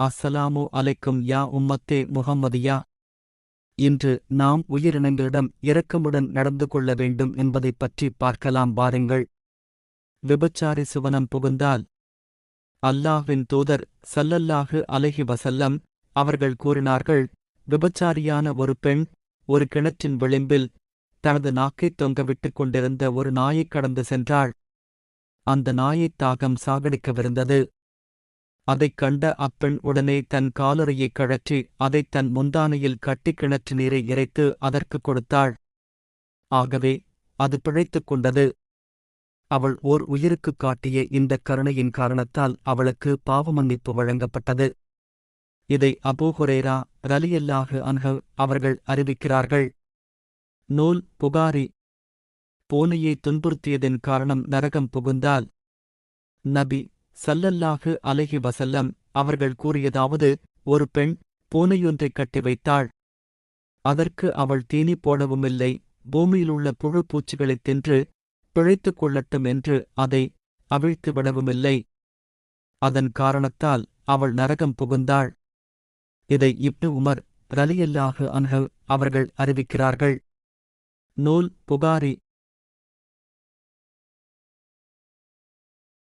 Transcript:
அஸ்ஸலாமு அலைக்கும் யா உம்மத்தே முஹம்மதியா. இன்று நாம் உயிரினங்களிடம் இரக்கமுடன் நடந்து கொள்ள வேண்டும் என்பதைப் பற்றி பார்க்கலாம் வாருங்கள். விபச்சாரி சுவனம் புகுந்தால் அல்லாஹ்வின் தூதர் ஸல்லல்லாஹு அலைஹி வஸல்லம் அவர்கள் கூறினார்கள், விபச்சாரியான ஒரு பெண் ஒரு கிணற்றின் விளிம்பில் தனது நாக்கைத் தொங்கவிட்டுக் கொண்டிருந்த ஒரு நாயைக் கடந்து சென்றாள். அந்த நாயைத் தாகம் சாகடிக்கவிருந்தது. அதைக் கண்ட அப்பெண் உடனே தன் காலறையைக் கழற்றி அதைத் தன் முந்தானையில் கட்டி கிணற்று நீரை இறைத்து அதற்குக் கொடுத்தாள். ஆகவே அது பிழைத்துக் கொண்டது. அவள் ஓர் உயிருக்குக் காட்டிய இந்தக் கருணையின் காரணத்தால் அவளுக்கு பாவமன்னிப்பு வழங்கப்பட்டது. இதை அபூ ஹுரைரா ரலியல்லாஹு அன்ஹு அவர்கள் அறிவிக்கிறார்கள். நூல் புகாரி. பூனையை துன்புறுத்தியதின் காரணம் நரகம் புகுந்தால் நபி ஸல்லல்லாஹு அலைஹி வஸல்லம் அவர்கள் கூறியதாவது, ஒரு பெண் பூனையொன்றைக் கட்டி வைத்தாள். அதற்கு அவள் தீனி போடவுமில்லை, பூமியிலுள்ள புழு பூச்சிகளைத் தின்று பிழைத்துக் கொள்ளட்டும் என்று அதை அவிழ்த்து விடவுமில்லை. அதன் காரணத்தால் அவள் நரகம் புகுந்தாள். இதை இப்னு உமர் ரலியல்லாஹு அன்ஹு அவர்கள் அறிவிக்கிறார்கள். நூல் புகாரி.